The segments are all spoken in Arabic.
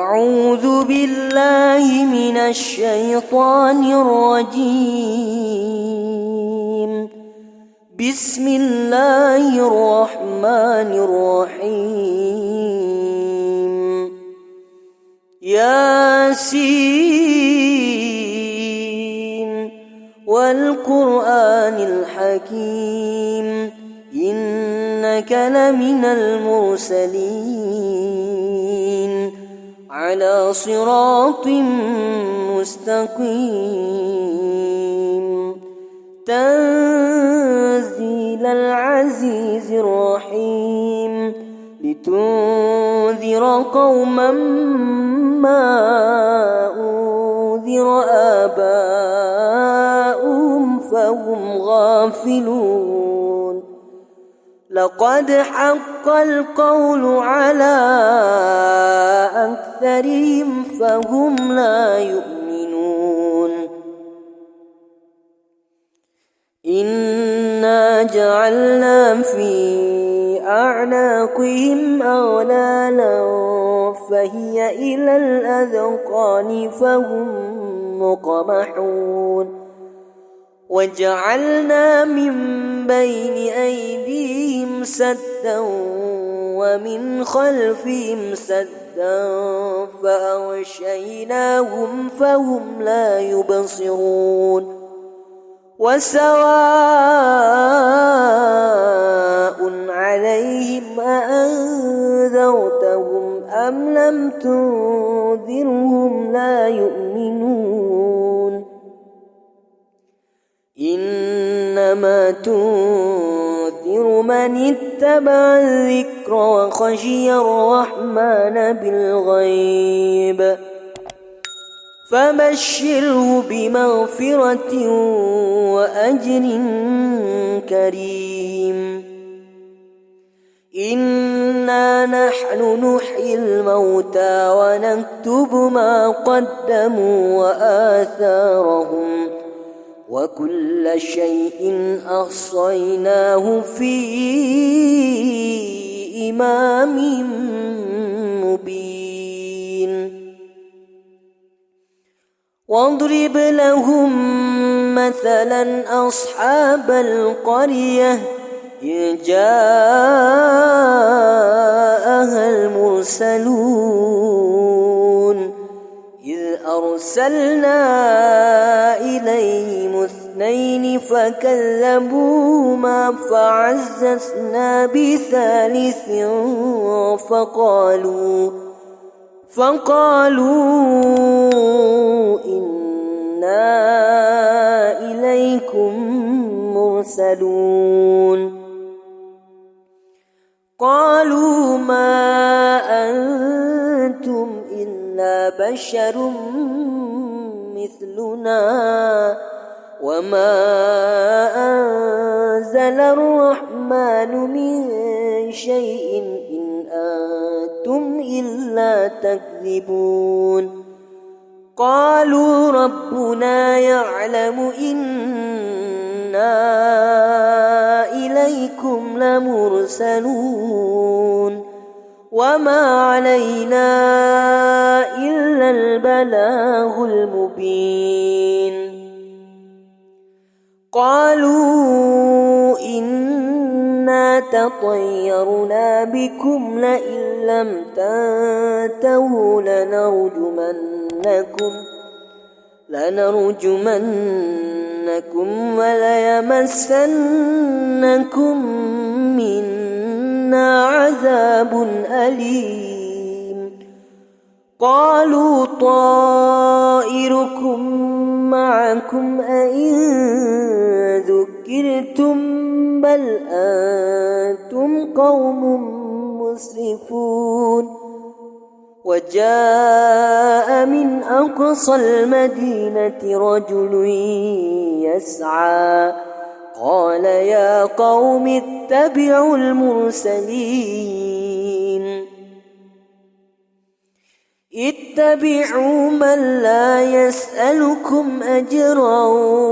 أعوذ بالله من الشيطان الرجيم. بسم الله الرحمن الرحيم. ياسين والقرآن الحكيم إنك لمن المرسلين على صراط مستقيم تنزيل العزيز الرحيم لتنذر قوما ما أنذر آباؤهم فهم غافلون. لقد حق القول على أكثرهم فهم لا يؤمنون. إنا جعلنا في أعناقهم أغلالا فهي إلى الأذقان فهم مقمحون. وجعلنا من بين أيديهم سدا ومن خلفهم سدا فأغشيناهم فهم لا يبصرون. وسواء عليهم أأنذرتهم أم لم تنذرهم لا يؤمنون. إنما تنذر من اتبع الذكر وخشي الرحمن بالغيب فبشره بمغفرة وأجر كريم. إنا نحن نحيي الموتى ونكتب ما قدموا وآثارهم وكل شيء أحصيناه في إمام مبين. واضرب لهم مثلا أصحاب القرية إذ جاءها المرسلون إذ أرسلنا إليهم اثنين فكذبوهما فعززنا بثالث فقالوا إنا إليكم مرسلون. قالوا ما أنتم إلا بشر مثلنا وما أنزل الرحمن من شيء إن أنتم إلا تكذبون. قالوا ربنا يعلم إنا إليكم لمرسلون وما علينا إلا البلاغ المبين. قالوا إنا تطيرنا بكم لئن لم تنتهوا لنرجمنكم وليمسنكم منا عذاب أليم. قالوا طائركم معكم أئن ذكرتم بل أنتم قوم مسرفون. وجاء من أقصى المدينة رجل يسعى قال يا قوم اتبعوا المرسلين اتبعوا من لا يسألكم أجرا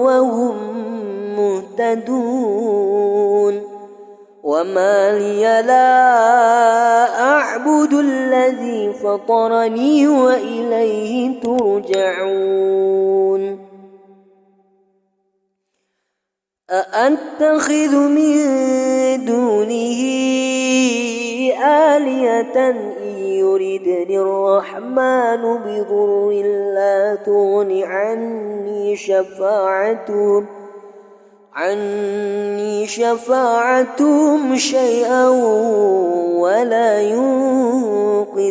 وهم مهتدون. وما لي لا أعبد الذي فطرني وإليه ترجعون أأتخذ من دونه آلهة إن يردني الرحمن بضر لا تغن عني شفاعتهم شيئا ولا ينقذون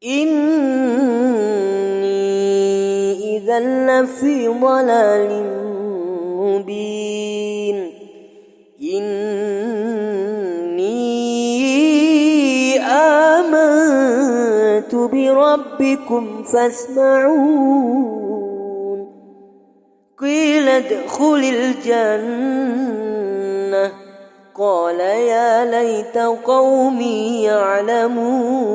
إني إذا لفي ضلال مبين إني آمنت بربكم فاسمعون قيل ادخل الجنة قال يا ليت قومي يعلمون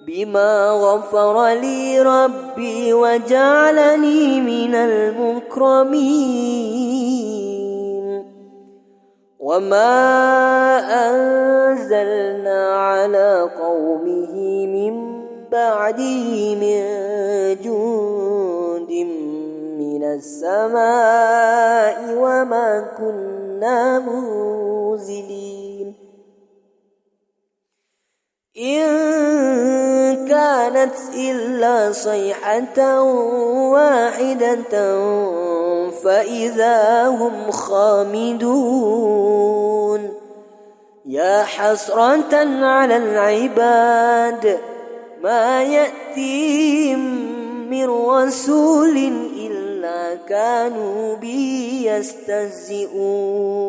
بما غفر لي ربي وجعلني من المكرمين وما أنزلنا على قومه من بعده من جند من السماء وما كنا منزلين إن كانت إلا صيحة واحدة فإذا هم خامدون يا حسرة على العباد ما يأتيهم من رسول إلا كانوا به يستهزئون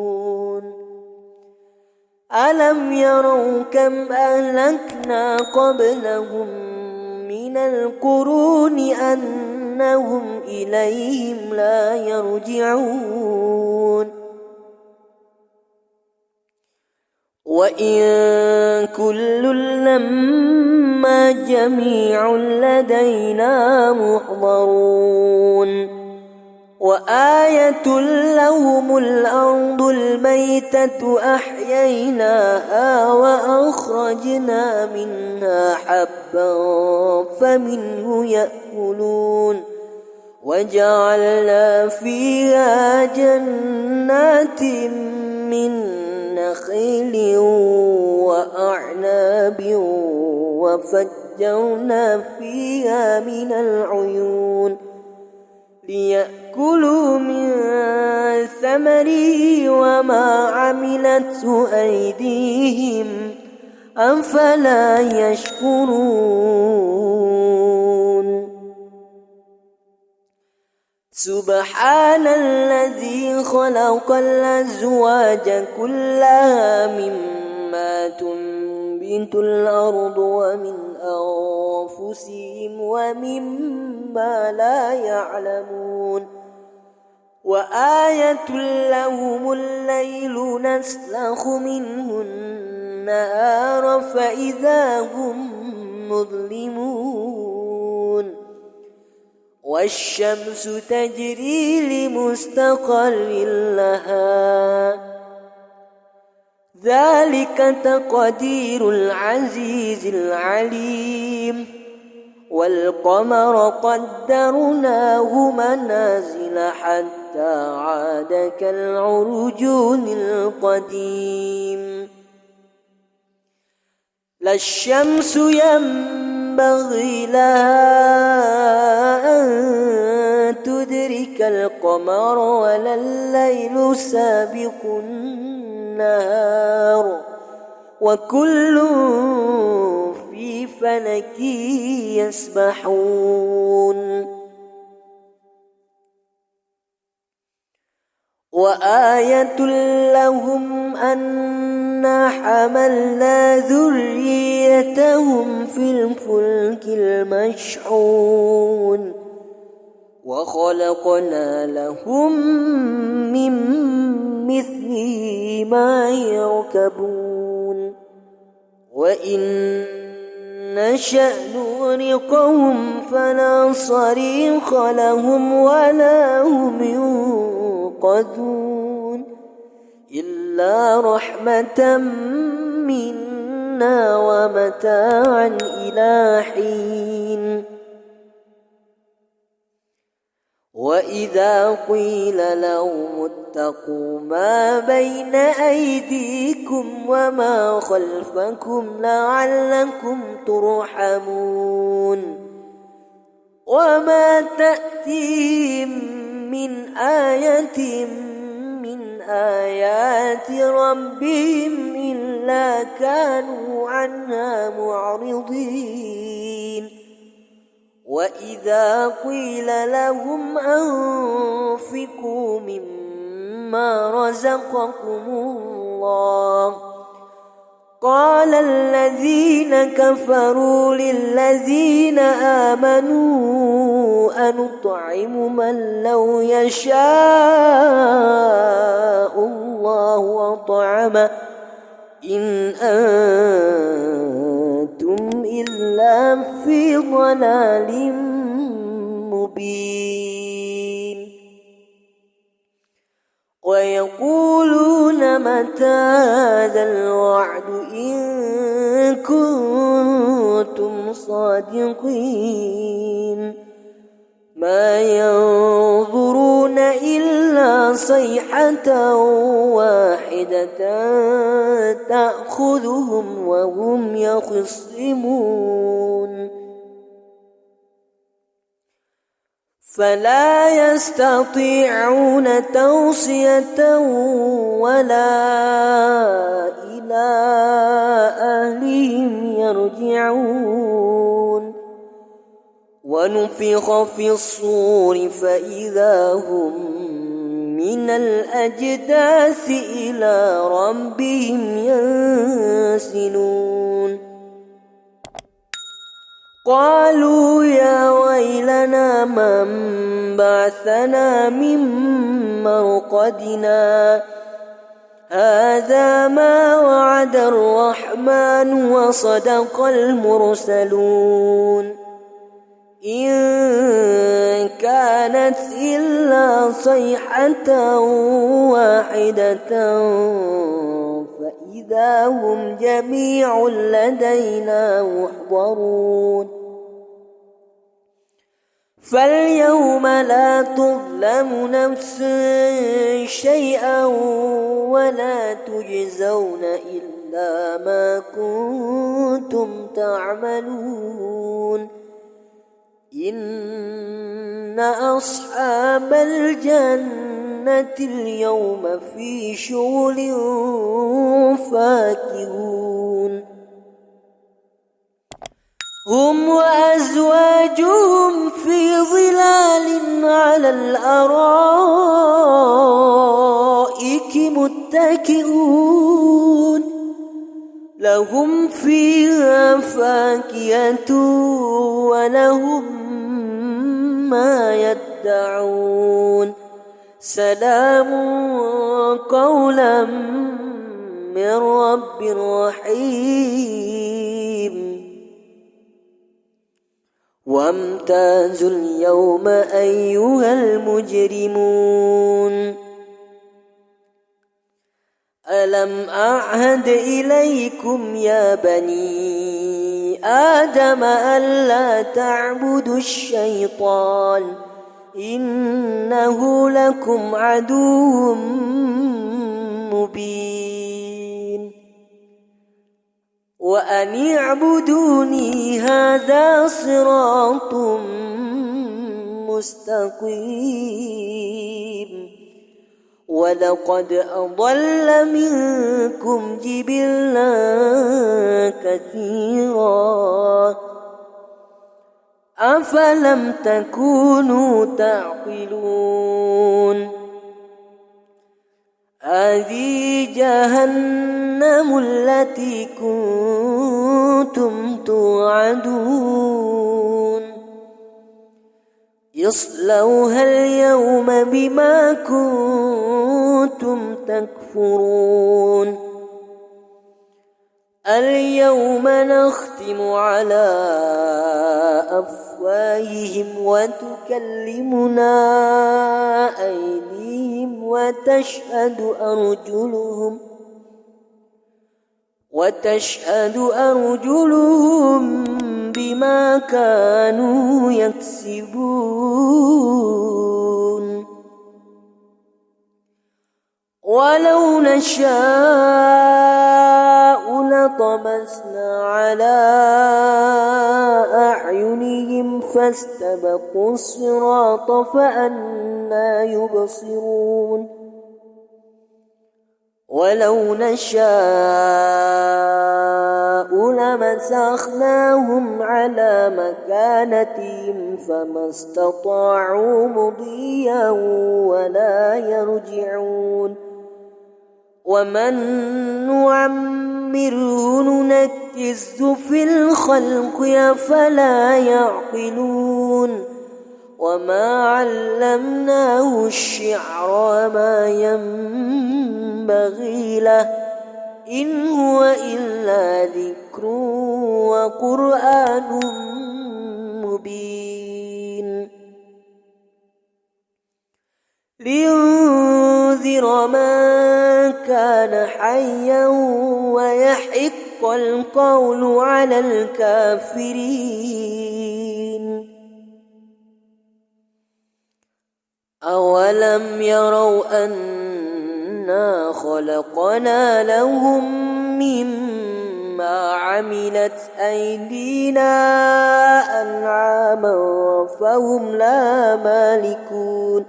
ألم يروا كم أهلكنا قبلهم من القرون أنهم إليهم لا يرجعون وإن كل لما جميع لدينا محضرون وآية لهم الأرض الميتة أحييناها وأخرجنا منها حبا فمنه يأكلون وجعلنا فيها جنات من نخيل وأعناب وفجرنا فيها من العيون ليأكلوا من ثمره وما عملته أيديهم أفلا يشكرون سبحان الذي خلق الأزواج كلها مما تنبت الأرض ومن أنفسهم ومما لا يعلمون وآية لهم الليل نسلخ منه النهار فإذا هم مظلمون والشمس تجري لمستقر لها ذلك تقدير العزيز العليم والقمر قدرناه منازل حتى عاد كالعرجون القديم لا الشمس ينبغي لها أن تدرك القمر ولا الليل سابق النهار وكل في فلك يسبحون وآية لهم أنا حملنا ذريتهم في الفلك المشحون وخلقنا لهم من مثله ما يركبون وإن نشأ نغرقهم فلا صريخ لهم ولا هم ينقذون إلا إلا رحمة منا ومتاعا إلى حين وإذا قيل لهم اتقوا ما بين أيديكم وما خلفكم لعلكم ترحمون وما تأتيهم من آية من آيات ربهم إلا كانوا عنها معرضين وإذا قيل لهم أنفقوا مما رزقكم الله قال الذين كفروا للذين آمنوا أنطعم من لو يشاء الله أطعمه إن أنتم إلا في ضلال مبين ويقولون متى هذا الوعد إن كنتم صادقين ما ينظرون إلا صيحة واحدة تأخذهم وهم يخصمون فلا يستطيعون توصية ولا إلى أهلهم يرجعون ونفخ في الصور فإذا هم من الأجداث إلى ربهم ينسلون قالوا يا ويلنا من بعثنا من مرقدنا هذا ما وعد الرحمن وصدق المرسلون إن كانت إلا صيحة واحدة فإذا هم جميع لدينا محضرون فاليوم لا تظلم نفس شيئا ولا تجزون إلا ما كنتم تعملون إن أصحاب الجنة اليوم في شغل فاكهون هم وأزواجهم في ظلال على الأرائك متكئون لهم فيها فاكهة ولهم ما يدعون سلام قولا من رب رحيم وامتازوا اليوم أيها المجرمون ألم أعهد إليكم يا بني آدم ألا تعبدوا الشيطان إنه لكم عدو مبين وأن اعبدوني هذا صراط مستقيم ولقد أضل منكم جبلا كثيرا أفلم تكونوا تعقلون هذه جهنم التي كنتم توعدون اصلوها اليوم بما كنتم تكفرون اليوم نختم على أفواههم وتكلمنا أيديهم وتشهد أرجلهم بما كانوا يكسبون ولو نشاء لطمسنا على أعينهم فاستبقوا الصراط فأنى يبصرون ولو نشاء لمسخناهم على مكانتهم فما استطاعوا مضيا ولا يرجعون ومن نعمره ننكسه في الخلق أفلا يعقلون وما علمناه الشعر وما ينبغي له إن هو إلا ذكر وقرآن مبين لينذر من كان حيا ويحق القول على الكافرين أولم يروا أنا خلقنا لهم مما عملت أيدينا أنعاما فهم لا مالكون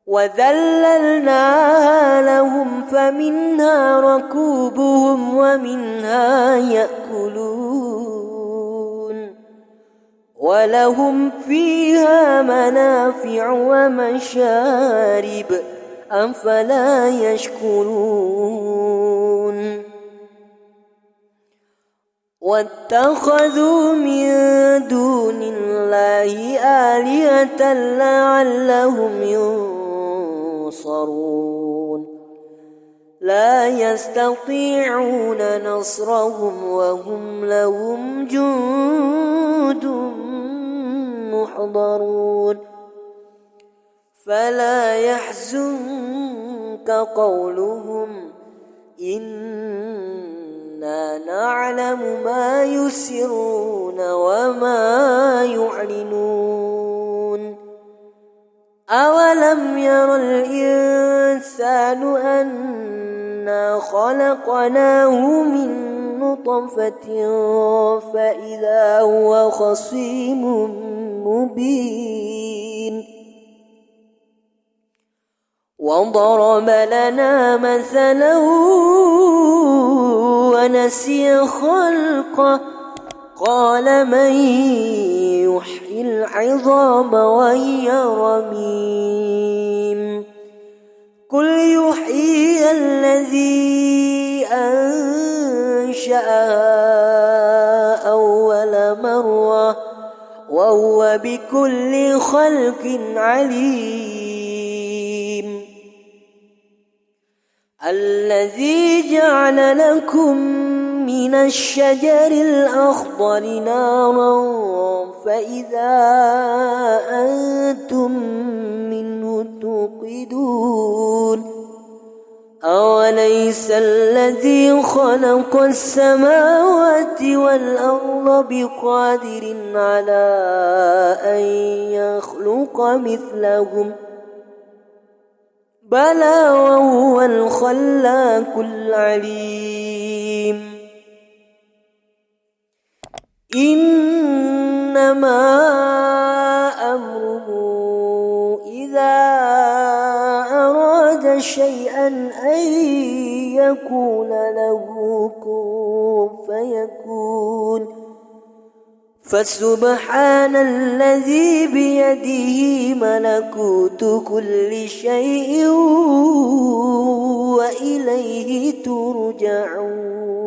وذللناها لهم فمنها ركوبهم ومنها يأكلون ولهم فيها منافع ومشارب أفلا يشكرون واتخذوا من دون الله آلهة لعلهم ينصرون لا يستطيعون نصرهم وهم لهم جند محضرون فلا يحزنك قولهم إنا نعلم ما يسرون وما يعلنون أولم ير الإنسان أنا خلقناه من نطفة فإذا هو خصيم مبين وضرب لنا مثلا ونسي خلقه قال من يحيي العظام وهي رميم قل يحيي الذي أنشأها أول مرة وهو بكل خلق عليم الذي جعل لكم من الشجر الأخضر نارا فإذا أنتم منه توقدون أوليس الذي خلق السماوات والأرض بقادر على أن يخلق مثلهم بلى وهو الخلاق العليم إنما أمره إذا أراد شيئا أن يكون له كن فيكون فسبحان الذي بيده ملكوت كل شيء وإليه ترجعون